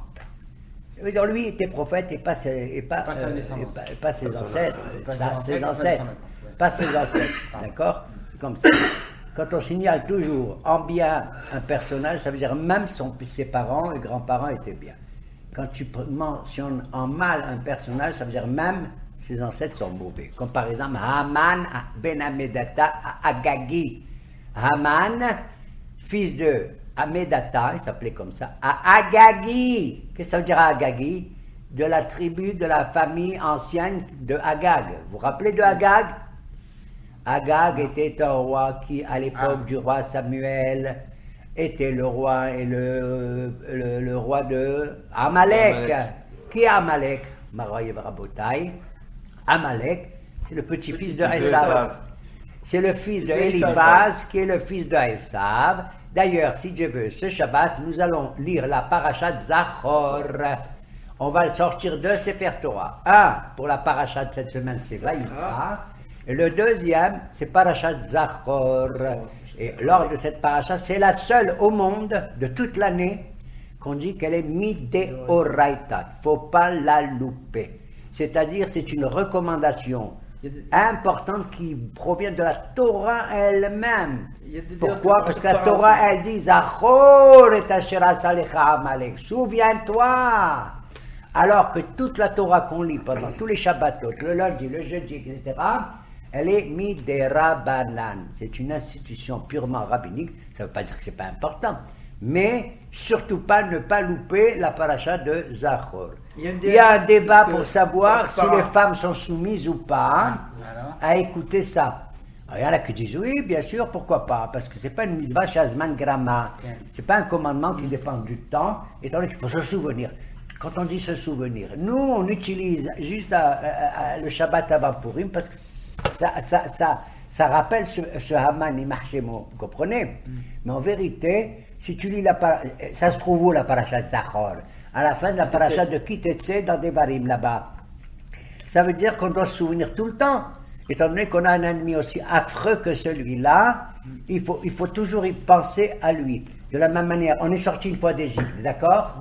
ça veut dire lui était prophète et pas ses ancêtres, d'accord? Comme ça. Quand on signale toujours en bien un personnage, ça veut dire même ses parents et grands-parents étaient bien. Quand tu mentionnes en mal un personnage, ça veut dire même ses ancêtres sont mauvais. Comme par exemple Haman ben Amedata Agagi. Haman, fils de Amedata, il s'appelait comme ça, à Agagi. Qu'est-ce que ça veut dire Agagi? De la tribu, de la famille ancienne de Agag. Vous vous rappelez de Agag? Agag était un roi qui, à l'époque du roi Samuel, était le roi et le roi de Amalek. Qui est Amalek? Maroyev Rabotai. Amalek, c'est le petit-fils de Esav. C'est le fils de Eliphaz qui est le fils de Esav. D'ailleurs, si Dieu veut, ce Shabbat, nous allons lire la paracha de Zachor. On va le sortir de Sefer Torah. Un, pour la paracha de cette semaine, c'est Vaïkra. Et le deuxième, c'est Parashat Zachor. Et lors de cette paracha, c'est la seule au monde de toute l'année qu'on dit qu'elle est Mideoraita. Il ne faut pas la louper. C'est-à-dire, c'est une recommandation importante qui provient de la Torah elle-même. Pourquoi? Parce que la Torah, elle dit Zachor et Asher Asalecha Amalek. Souviens-toi. Alors que toute la Torah qu'on lit pendant tous les Shabbatot, le lundi, le jeudi, etc., elle est Miderabanan. C'est une institution purement rabbinique. Ça ne veut pas dire que ce n'est pas important. Mais surtout pas ne pas louper la paracha de Zachor. Il y a un débat pour savoir si les femmes sont soumises ou pas à écouter ça. Alors, il y en a qui disent oui, bien sûr, pourquoi pas, parce que ce n'est pas une mitzvah shazman grama. Ce n'est pas un commandement qui dépend du temps, étant donné qu'il faut se souvenir. Quand on dit se souvenir, nous on utilise juste le Shabbat avant Purim parce que ça rappelle ce Haman et Marchemo, vous comprenez? Mais en vérité, si tu lis ça se trouve où la paracha de Zachor? À la fin de la paracha de Kitetse dans Devarim là-bas. Ça veut dire qu'on doit se souvenir tout le temps. Étant donné qu'on a un ennemi aussi affreux que celui-là, il faut toujours y penser à lui. De la même manière, on est sorti une fois d'Égypte, d'accord?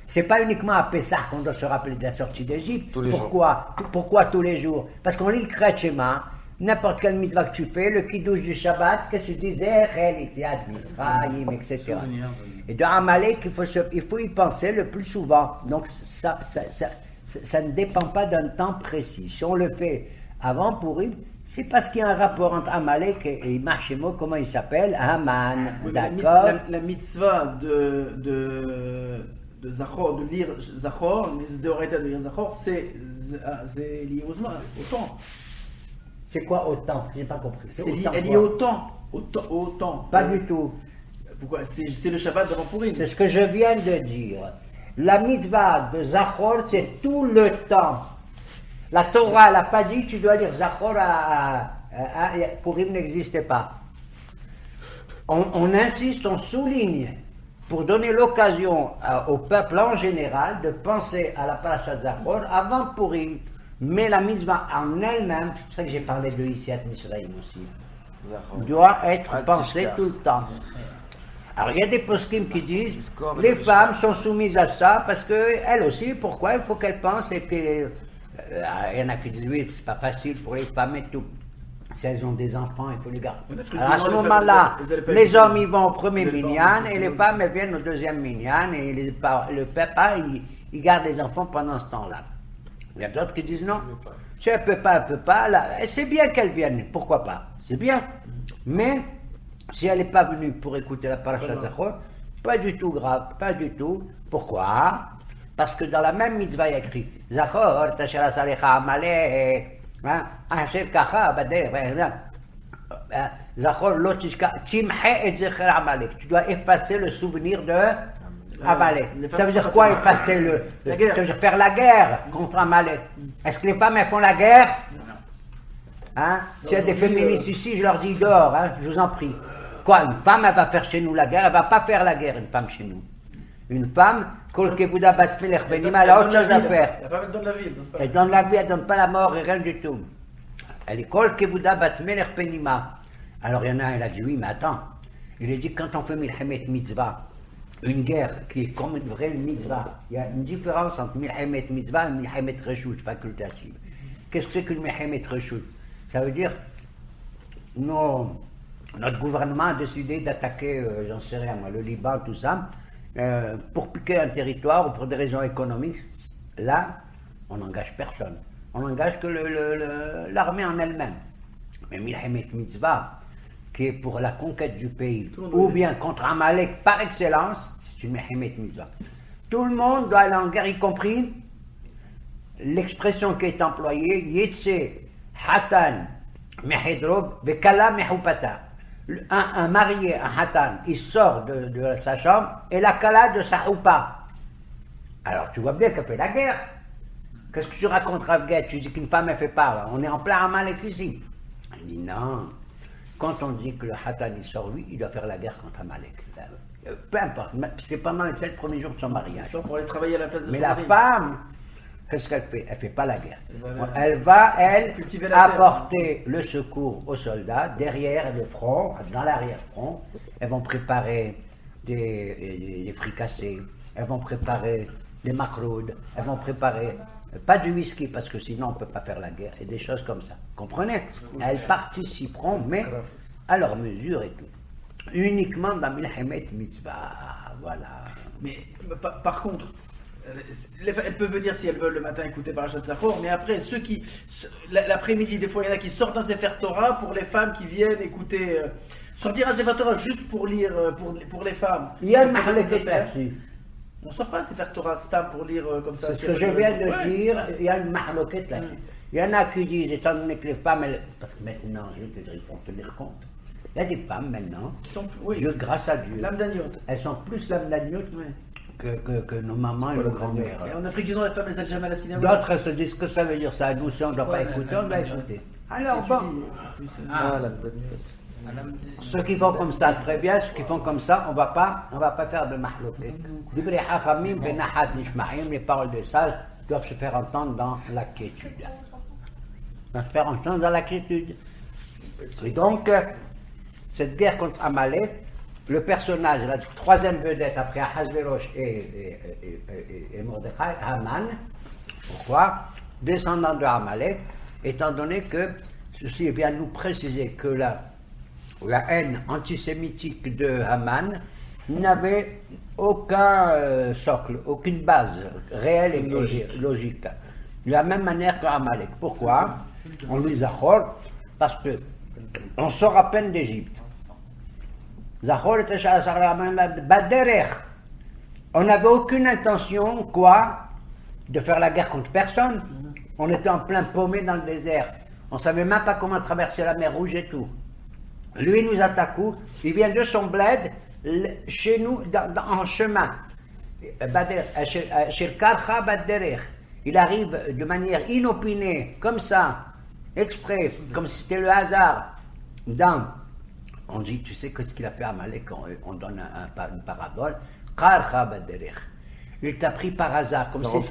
C'est pas uniquement à Pessah qu'on doit se rappeler de la sortie d'Égypte. Pourquoi tous les jours? Parce qu'on lit le Kriyat Shema, n'importe quelle mitzvah que tu fais, le kiddush du Shabbat, qu'est-ce que tu disais? Etc. Et de Amalek, il faut y penser le plus souvent. Donc ça ne dépend pas d'un temps précis. Si on le fait avant Purim, c'est parce qu'il y a un rapport entre Amalek et Marchemo, comment il s'appelle? Haman. D'accord? La mitzvah de Zachor, de lire Zachor, de Réta de lire Zachor, c'est lié au temps. C'est quoi autant? Je n'ai pas compris. Elle est au temps. Pas du tout. Pourquoi? C'est le Shabbat devant Purim. C'est ce que je viens de dire. La mitzvah de Zachor, c'est tout le temps. La Torah, elle n'a pas dit tu dois lire Zachor Purim n'existait pas. On insiste, on souligne pour donner l'occasion au peuple en général de penser à la paracha de Zachor avant Purim. Mais la mitzvah en elle-même, c'est pour ça que j'ai parlé de Yetziat Mitzrayim aussi, doit être pensée tout le temps. Alors il y a des poskim qui disent les femmes sont soumises à ça parce qu'elles aussi, pourquoi il faut qu'elles pensent et que. Il y en a qui disent oui, c'est pas facile pour les femmes et tout. Si elles ont des enfants, il faut les garder. Alors à ce moment-là, les hommes ils vont au premier minyan et les femmes elles viennent au deuxième minyan et le papa il garde les enfants pendant ce temps-là. Il y a d'autres qui disent non. Si elle peut pas, là, c'est bien qu'elle vienne, pourquoi pas, c'est bien. Mais si elle n'est pas venue pour écouter la parashat Zachor, pas du tout grave, pas du tout. Pourquoi? Parce que dans la même mitzvah il y a écrit Zachor, Tasher Asalecha Amalek, Asher Kacha, Bader, Zachor, Lotishka, Timhe et Zecher Amalek. Tu dois effacer le souvenir de Amalek. Ça veut dire quoi effacer ça veut dire faire la guerre contre Amalek. Est-ce que les femmes elles font la guerre? Hein? S'il y a des féministes ici, je leur dis dehors, hein, je vous en prie. Quoi, une femme, elle va faire chez nous la guerre? Elle va pas faire la guerre, une femme chez nous. Une femme, Kol Kevuda Bat Melech Benima, elle a autre chose à faire. Elle donne la vie. Elle donne la vie, elle donne pas la mort et rien du tout. Elle est Kol Kevuda Bat Melech Benima. Alors il y en a un, il a dit oui, mais attends. Il a dit quand on fait Milchemet Mitzvah, une guerre qui est comme une vraie mitzvah, il y a une différence entre Milchemet Mitzvah et Milchemet Reshut facultative. Qu'est-ce que c'est qu'une Milchemet Reshut? Ça veut dire, notre gouvernement a décidé d'attaquer, j'en sais rien, le Liban, tout ça, pour piquer un territoire ou pour des raisons économiques. Là, on n'engage personne. On n'engage que l'armée en elle-même. Mais Milchemet Mitzvah, qui est pour la conquête du pays, ou bien contre Amalek par excellence, c'est une Milchemet Mitzvah. Tout le monde doit aller en guerre, y compris l'expression qui est employée, Yetze Hatan Mehedrob Vekala Mehupata. Un marié, un Hatan, il sort de sa chambre et la Kala de sa Houpa. Alors tu vois bien qu'elle fait la guerre. Qu'est-ce que tu racontes, Ravguet? Tu dis qu'une femme elle fait pas. Là. On est en plein Amalek ici. Il dit non. Quand on dit que le Hatan il sort, lui, il doit faire la guerre contre Amalek. Peu importe, c'est pendant les 7 premiers jours de son mariage. Il sort pour aller travailler à la place de Mais son la mari. femme, qu'est-ce qu'elle fait? Elle fait pas la guerre. Elle va, cultiver la terre. apporter le secours aux soldats derrière le front, dans l'arrière-front. Elles vont préparer des fricassés, elles vont préparer des macroudes, elles vont préparer, pas du whisky parce que sinon on ne peut pas faire la guerre, c'est des choses comme ça. Comprenez? Elles participeront, mais à leur mesure et tout. Uniquement dans Milchemet Mitzvah, voilà. Mais par contre, elles peuvent venir si elles veulent le matin écouter Parashat Zachor, mais après, l'après-midi, des fois, il y en a qui sortent un Sefer Torah pour les femmes qui viennent écouter. Sortir un Sefer Torah juste pour lire pour les femmes. Il y a une mahleket là-dessus. On sort pas un Sefer Torah stam pour lire comme ça. C'est ce que je viens de dire, il y a une mahleket là-dessus. Il y en a qui disent, étant donné que les femmes, parce que maintenant, je vais te dire, il faut tenir compte. Il y a des femmes maintenant, Dieu, grâce à Dieu, elles sont plus lamdaniot que nos mamans et nos grands-mères. En Afrique du Nord, les femmes, elles n'ont jamais à la cinéma. D'autres elles se disent que ça veut dire ça. Nous, si on ne doit pas écouter, on doit écouter. Alors bon, ceux qui font comme ça, très bien. Ceux qui font comme ça, on va pas faire de mahloket. Dibri hachamim benachat nishma'im, les paroles des sages doivent se faire entendre dans la quiétude. Doivent se faire entendre dans la quiétude. Et donc, cette guerre contre Amalek, le personnage, la troisième vedette après Ahasverosh et Mordechai, Haman, pourquoi? Descendant de Amalek, étant donné que ceci vient nous préciser que la haine antisémitique de Haman n'avait aucun socle, aucune base réelle et logique. De la même manière que Amalek. Pourquoi? On lit Zachor, parce que on sort à peine d'Égypte. On n'avait aucune intention, quoi, de faire la guerre contre personne. On était en plein paumé dans le désert. On ne savait même pas comment traverser la mer Rouge et tout. Lui nous attaque où? Il vient de son bled, chez nous, en chemin. Il arrive de manière inopinée, comme ça, exprès, comme si c'était le hasard. On dit, tu sais ce qu'il a fait à Amalek, on donne une parabole. Il t'a pris par hasard, comme si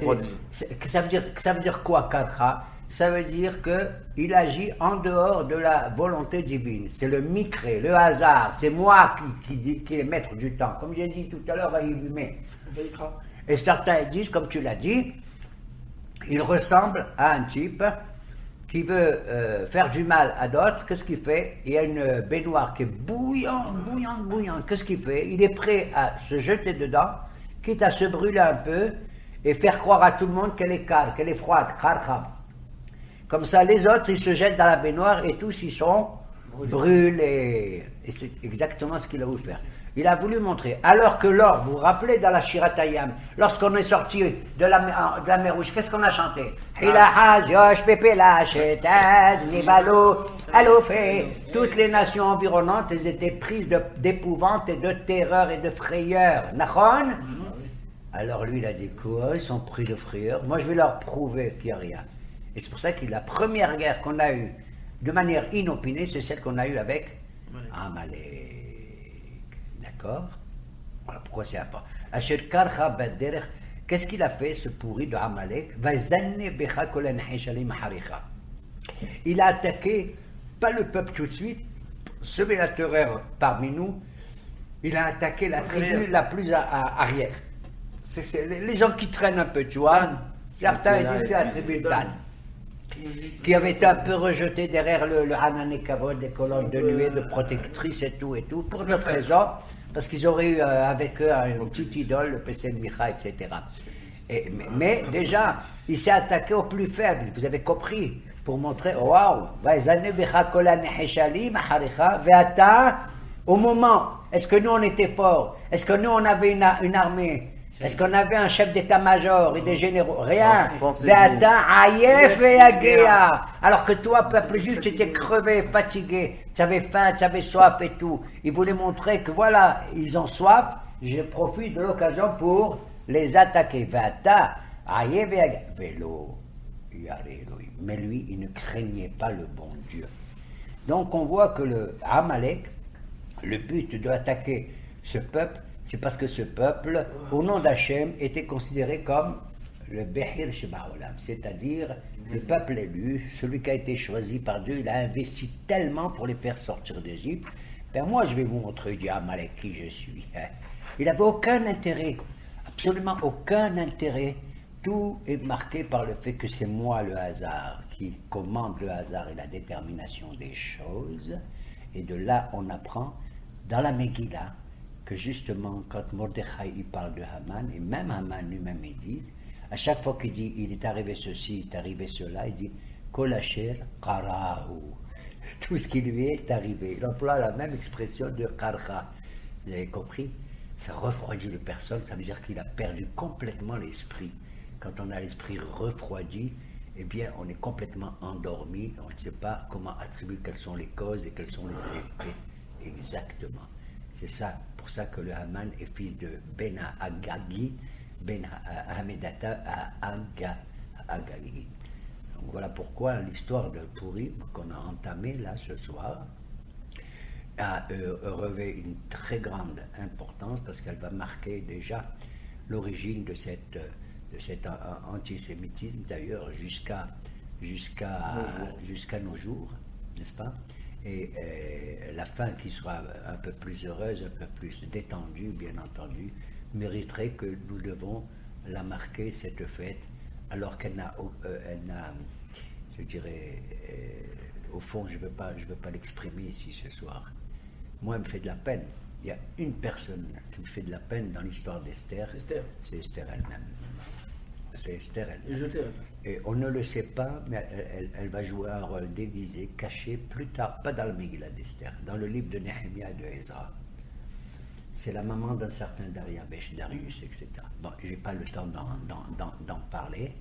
ça veut dire quoi, Karcha? ça veut dire qu'il agit en dehors de la volonté divine. C'est le micré, le hasard. C'est moi qui est maître du temps. Comme j'ai dit tout à l'heure, et certains disent, comme tu l'as dit, il ressemble à un type qui veut faire du mal à d'autres. Qu'est-ce qu'il fait? Il y a une baignoire qui est bouillante. Qu'est-ce qu'il fait? Il est prêt à se jeter dedans, quitte à se brûler un peu et faire croire à tout le monde qu'elle est calme, qu'elle est froide. Comme ça, les autres, ils se jettent dans la baignoire et tous, ils sont brûlés. Et c'est exactement ce qu'il a voulu faire. Il a voulu montrer. Alors que lors, vous vous rappelez dans la Shiratayam, lorsqu'on est sorti de la mer Rouge, qu'est-ce qu'on a chanté? Toutes les nations environnantes, elles étaient prises d'épouvante et de terreur et de frayeur. Nachon? Alors lui, il a dit quoi? Ils sont pris de frayeur. Moi, je vais leur prouver qu'il n'y a rien. Et c'est pour ça que la première guerre qu'on a eue de manière inopinée, c'est celle qu'on a eue avec Amalek. D'accord? Voilà pourquoi c'est important. Qu'est-ce qu'il a fait, ce pourri de Amalek? Il a attaqué, pas le peuple tout de suite, semé la terreur parmi nous, il a attaqué la tribu la plus arrière. C'est les gens qui traînent un peu, tu vois. Certains disent c'est la tribu de Dan, qui avait été un peu rejeté derrière le Hanan et Kavod, des colonnes de nuée, de protectrices et tout, pour d'autres raisons, parce qu'ils auraient eu avec eux une petite idole, le Pesel Micha, etc. Mais déjà, il s'est attaqué aux plus faibles, vous avez compris, pour montrer, waouh, au moment, est-ce que nous on était forts? Est-ce que nous on avait une armée? Est-ce qu'on avait un chef d'état-major et des généraux? Rien. Alors que toi, peuple juif, tu étais crevé, fatigué, tu avais faim, tu avais soif et tout. Ils voulaient montrer que voilà, ils ont soif, je profite de l'occasion pour les attaquer. Mais lui, il ne craignait pas le bon Dieu. Donc on voit que le Amalek, le but de attaquer ce peuple, c'est parce que ce peuple, au nom d'Hachem, était considéré comme le Behir Shebaolam, c'est-à-dire le peuple élu, celui qui a été choisi par Dieu. Il a investi tellement pour les faire sortir d'Égypte. Ben moi, je vais vous montrer, dit Amalek, qui je suis. Il n'avait aucun intérêt, absolument aucun intérêt. Tout est marqué par le fait que c'est moi le hasard qui commande le hasard et la détermination des choses. Et de là, on apprend dans la Megillah que justement, quand Mordechai il parle de Haman, et même Haman lui-même il dit, à chaque fois qu'il dit il est arrivé ceci, il est arrivé cela, il dit Kol asher qarahu. Tout ce qui lui est arrivé. Il emploie la même expression de qarha. Vous avez compris? Ça refroidit le personne, ça veut dire qu'il a perdu complètement l'esprit. Quand on a l'esprit refroidi, eh bien on est complètement endormi, on ne sait pas comment attribuer quelles sont les causes et quels sont les effets. Exactement. C'est ça, pour ça que le Haman est fils de Ben Agagi, Ben Hamedata à Agagi. Donc voilà pourquoi l'histoire de Purim qu'on a entamée là ce soir a revêt une très grande importance parce qu'elle va marquer déjà l'origine de cet antisémitisme d'ailleurs jusqu'à nos jours, n'est-ce pas? Et la fin qui sera un peu plus heureuse, un peu plus détendue, bien entendu, mériterait que nous devons la marquer, cette fête, alors qu'elle n'a, je dirais, au fond, je ne veux pas l'exprimer ici ce soir. Moi, elle me fait de la peine. Il y a une personne qui me fait de la peine dans l'histoire d'Esther. Esther. C'est Esther elle-même. C'est Esther elle-même. Et jeté. Et on ne le sait pas, mais elle va jouer un rôle déguisé, caché, plus tard, pas dans le Megillah d'Esther, dans le livre de Nehemiah et de Ezra. C'est la maman d'un certain Darius, etc. Bon, je n'ai pas le temps d'en parler,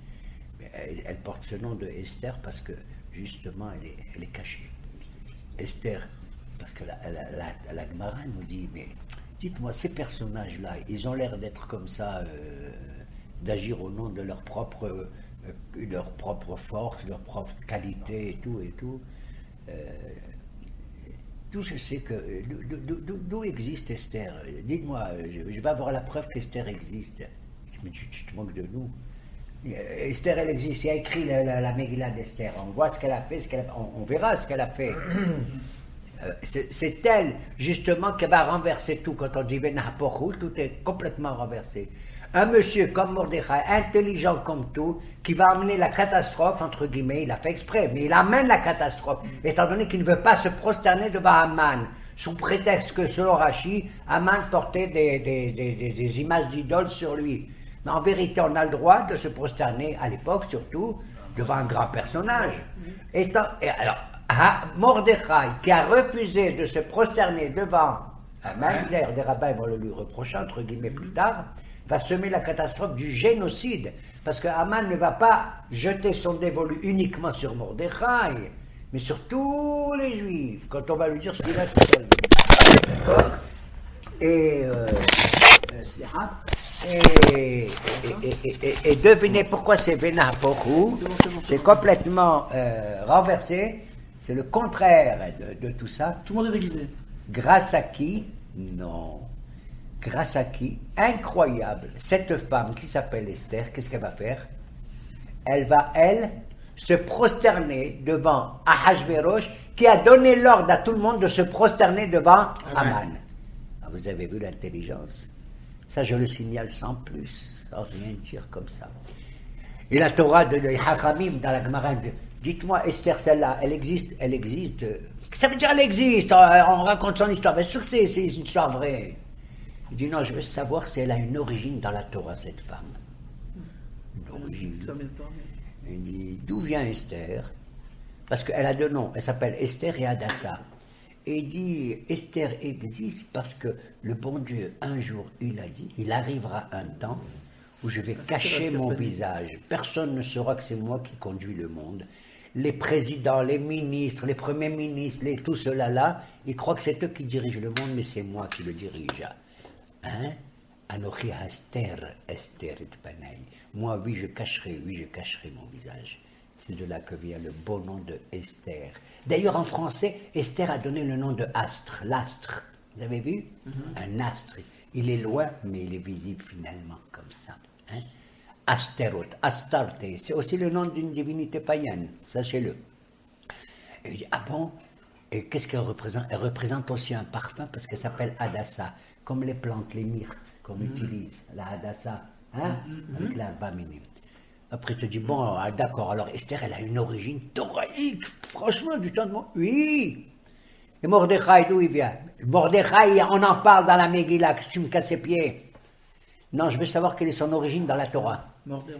mais elle porte ce nom de Esther parce que, justement, elle est cachée. Esther, parce que la Gemara nous dit, mais dites-moi, ces personnages-là, ils ont l'air d'être comme ça, d'agir au nom de leur propre force, leur propre qualité et tout. Tout je sais que... D'où existe Esther? Dites-moi, je vais avoir la preuve qu'Esther existe. Mais tu te moques de nous. Esther, elle existe, il y a écrit la Megillah d'Esther, on voit ce qu'elle a fait, on verra ce qu'elle a fait. C'est elle, justement, qui va renverser tout. Quand on dit Venahapochou, tout est complètement renversé. Un monsieur comme Mordechai, intelligent comme tout, qui va amener la catastrophe, entre guillemets, il a fait exprès, mais il amène la catastrophe, étant donné qu'il ne veut pas se prosterner devant Haman, sous prétexte que, selon Rachi, Haman portait des images d'idoles sur lui. Mais en vérité, on a le droit de se prosterner, à l'époque surtout, devant un grand personnage. Alors, Mordechai, qui a refusé de se prosterner devant Haman, d'ailleurs des rabbins vont le lui reprocher, entre guillemets, plus tard, va semer la catastrophe du génocide. Parce que Haman ne va pas jeter son dévolu uniquement sur Mordechai, mais sur tous les Juifs, quand on va lui dire celui-là, c'est seul. D'accord. Et devinez pourquoi c'est Venahapochou, c'est complètement renversé, c'est le contraire de tout ça. Tout le monde est déguisé. Grâce à qui? Non. Grâce à qui? Incroyable. Cette femme qui s'appelle Esther, qu'est-ce qu'elle va faire? Elle va, se prosterner devant Ahashverosh, qui a donné l'ordre à tout le monde de se prosterner devant Haman. Ah, vous avez vu l'intelligence? Ça, je le signale sans plus, sans rien dire comme ça. Et la Torah de Hachamim, dans la Gemara, dites-moi, Esther, celle-là, elle existe? Ça veut dire elle existe, on raconte son histoire. Bien sûr que c'est une histoire vraie. Il dit non, je veux savoir si elle a une origine dans la Torah, cette femme. Une origine. Il dit, d'où vient Esther? Parce qu'elle a deux noms, elle s'appelle Esther et Hadassah. Et il dit, Esther existe parce que le bon Dieu, un jour, il a dit, il arrivera un temps où je vais cacher mon visage. Personne ne saura que c'est moi qui conduis le monde. Les présidents, les ministres, les premiers ministres, tout cela là, ils croient que c'est eux qui dirigent le monde, mais c'est moi qui le dirige. Hein? Anochi Esther, Esther et Panay. Moi, oui, je cacherai mon visage. C'est de là que vient le beau nom de Esther. D'ailleurs, en français, Esther a donné le nom de astre, l'astre. Vous avez vu? Un astre. Il est loin, mais il est visible finalement, comme ça. Hein? Asteroth, Astarte, c'est aussi le nom d'une divinité païenne, sachez-le. Et il dit, ah bon? Et qu'est-ce qu'elle représente? Elle représente aussi un parfum parce qu'elle s'appelle Hadassah, comme les plantes, les myrtes qu'on utilise, la Hadassah, hein? Avec l'herbe minime. Après, il te dit, bon, d'accord, alors Esther, elle a une origine thoraïque, franchement, du temps de moi. Oui! Et Mordechai, d'où il vient? Mordechai, on en parle dans la Megillah, que tu me casses les pieds. Non, je veux savoir quelle est son origine dans la Torah.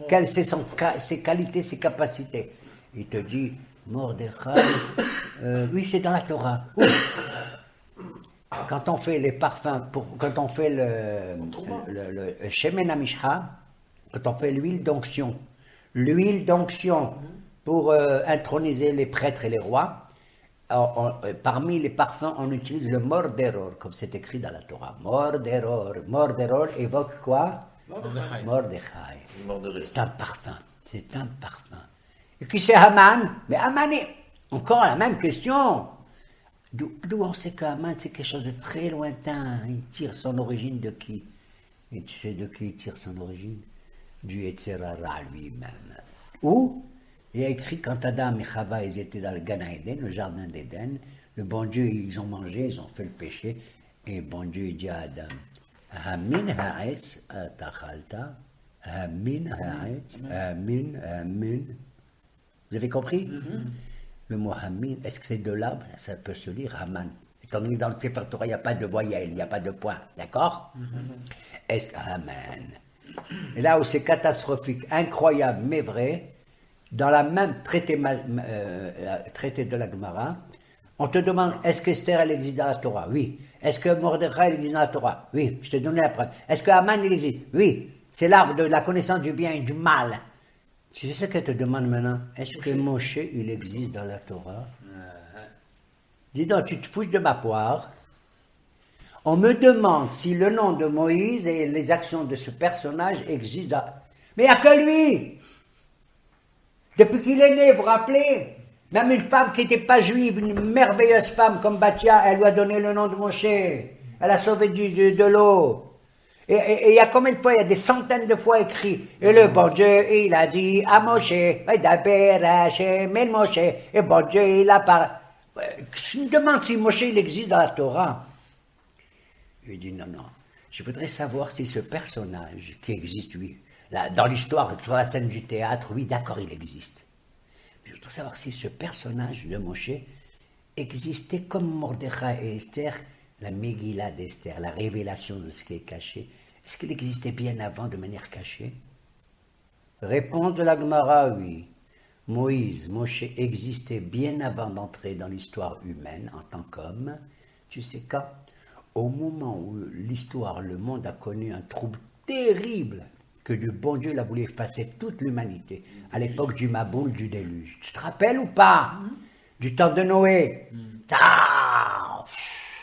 Quelles sont ses qualités, ses capacités. Il te dit, Mordechai, oui, c'est dans la Torah. Quand on fait les parfums, quand on fait le Shemen HaMishcha, quand on fait l'huile d'onction pour introniser les prêtres et les rois, parmi les parfums, on utilise le Morderor, comme c'est écrit dans la Torah. Morderor évoque quoi? Mordechai. C'est un parfum. Et qui c'est Haman? Mais Haman est encore la même question. D'où on sait qu'Haman c'est quelque chose de très lointain. Il tire son origine de qui? Et tu sais de qui il tire son origine? Du Yetzirah lui-même. Où? Il y a écrit quand Adam et Chava ils étaient dans le Gan Eden, le jardin d'Éden, le bon Dieu, ils ont mangé, ils ont fait le péché, et le bon Dieu il dit à Adam, Hamin ha'etz atachalta, Hamin ha'etz, Hamin. Vous avez compris? Le mot Hamin, est-ce que c'est de l'arbre? Ça peut se lire Haman. Étant donné que dans le Sefer Torah, il n'y a pas de voyelle, il n'y a pas de point, d'accord? Est-ce que Haman? Et là où c'est catastrophique, incroyable, mais vrai, dans la même traité de la Gemara, on te demande, est-ce qu'Esther, elle existe dans la Torah? Oui. Est-ce que Mordechai, elle existe dans la Torah? Oui. Je te donne la preuve. Est-ce que Haman, il existe? Oui. C'est l'arbre de la connaissance du bien et du mal. Tu sais ce qu'elle te demande maintenant? Est-ce que Moshe, il existe dans la Torah? Dis donc, tu te fous de ma poire. On me demande si le nom de Moïse et les actions de ce personnage existent dans... Mais il n'y a que lui! Depuis qu'il est né, vous vous rappelez? Même une femme qui n'était pas juive, une merveilleuse femme comme Bathia, elle lui a donné le nom de Moshe. Elle a sauvé de l'eau. Et il y a combien de fois, il y a des centaines de fois écrit. Et le bon Dieu, il a dit à Moshe, mais Moshe, et bon Dieu, il a parlé. Je me demande si Moshe, il existe dans la Torah. Il dit non, je voudrais savoir si ce personnage qui existe, oui, là, dans l'histoire, sur la scène du théâtre, oui, d'accord, il existe. Mais je voudrais savoir si ce personnage de Moshe existait comme Mordechai et Esther, la Megillah d'Esther, la révélation de ce qui est caché. Est-ce qu'il existait bien avant de manière cachée? Réponse de la Gemara, oui. Moïse, Moshe existait bien avant d'entrer dans l'histoire humaine en tant qu'homme. Tu sais quand? Au moment où l'histoire, le monde a connu un trouble terrible, que le bon Dieu a voulu effacer toute l'humanité, à l'époque du Maboul, du déluge. Tu te rappelles ou pas? Du temps de Noé.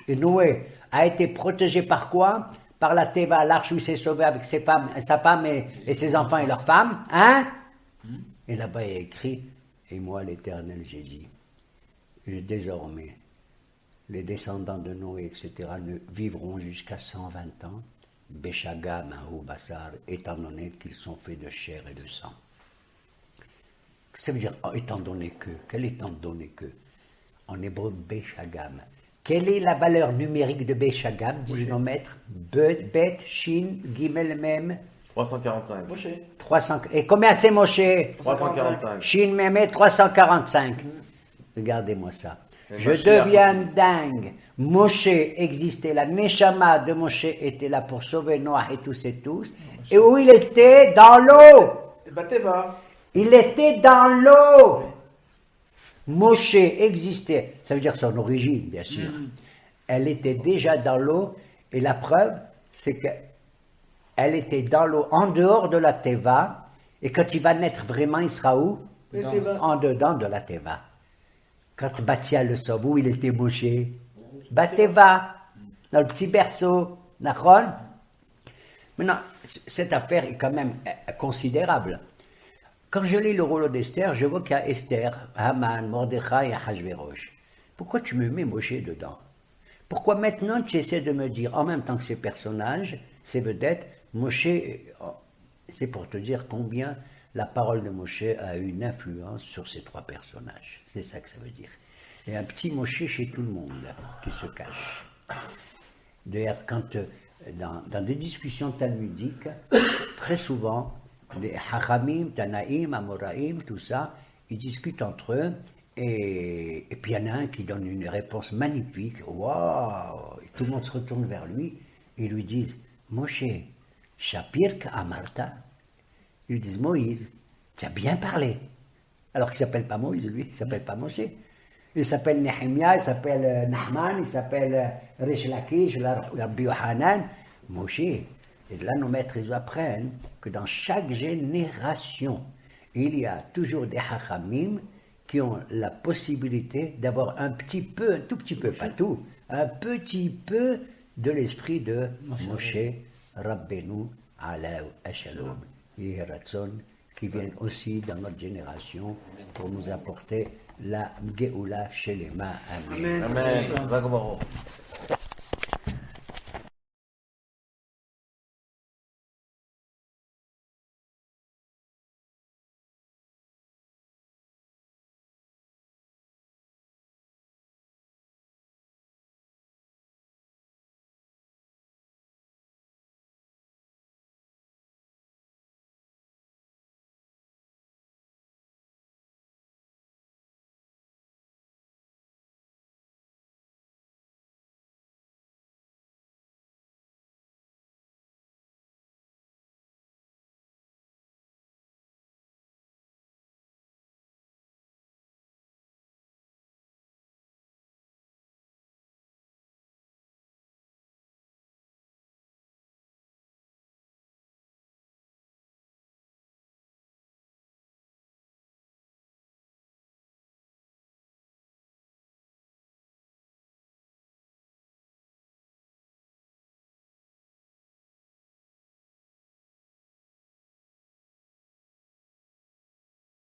Et Noé a été protégé par quoi? Par la Teva, l'arche où il s'est sauvé avec sa femme et ses enfants et leurs femmes. Hein? Et là-bas, il y a écrit, et moi, l'Éternel, j'ai dit, désormais, les descendants de Noé, etc., ne vivront jusqu'à 120 ans, Béchagam, ou Bassar, étant donné qu'ils sont faits de chair et de sang. Ça veut dire, étant donné que, quel étant donné que? En hébreu, Béchagam. Quelle est la valeur numérique de Béchagam, du génomètre? Bet, Shin, Gimel, Mem. 345. Moshe. 300. Et combien c'est Moshe? 345. Shin, Mem, 345. Regardez-moi ça. Et Je Mashiach deviens aussi. dingue. Moshe existait, la Neshama de Moshe était là pour sauver Noah et tous et tous. Et où il était? Dans l'eau. Bateva. Il était dans l'eau. Moshe existait, ça veut dire son origine, bien sûr. Elle était déjà dans l'eau, et la preuve, c'est qu'elle était dans l'eau, en dehors de la Teva, et quand il va naître vraiment, il sera où? En dedans de la Teva. Quand Batia le sauve, où il était Moshe? Bateva, dans le petit berceau, Nachon. Maintenant, cette affaire est quand même considérable. Quand je lis le rouleau d'Esther, je vois qu'il y a Esther, Haman, Mordechai et Hachvérosh. Pourquoi tu me mets Moshe dedans? Pourquoi maintenant tu essaies de me dire, en même temps que ces personnages, ces vedettes, Moshe, c'est pour te dire combien la parole de Moshe a eu une influence sur ces trois personnages. C'est ça que ça veut dire. Il y a un petit Moshe chez tout le monde qui se cache. D'ailleurs, quand dans des discussions talmudiques, très souvent, les Hachamim, Tanaïm, Amoraïm, tout ça, ils discutent entre eux, et puis il y en a un qui donne une réponse magnifique, waouh, et tout le monde se retourne vers lui, et ils lui disent, Moshe, Shapirka Amarta, ils lui disent, Moïse, tu as bien parlé, alors qu'il ne s'appelle pas Moïse, lui, il ne s'appelle pas Moshe, il s'appelle Nehemia, il s'appelle Nahman, il s'appelle Rish Lakish, Rabbi Yohanan, Moshe. Et de là, nos maîtres, ils apprennent que dans chaque génération, il y a toujours des hachamim qui ont la possibilité d'avoir un petit peu, un tout petit peu, pas tout, un petit peu de l'esprit de Moshe Rabbeinu Alaou Shalom et Ratson, qui viennent aussi dans notre génération pour nous apporter la Geoula Shelema. Amen. Amen. Zag Baruch.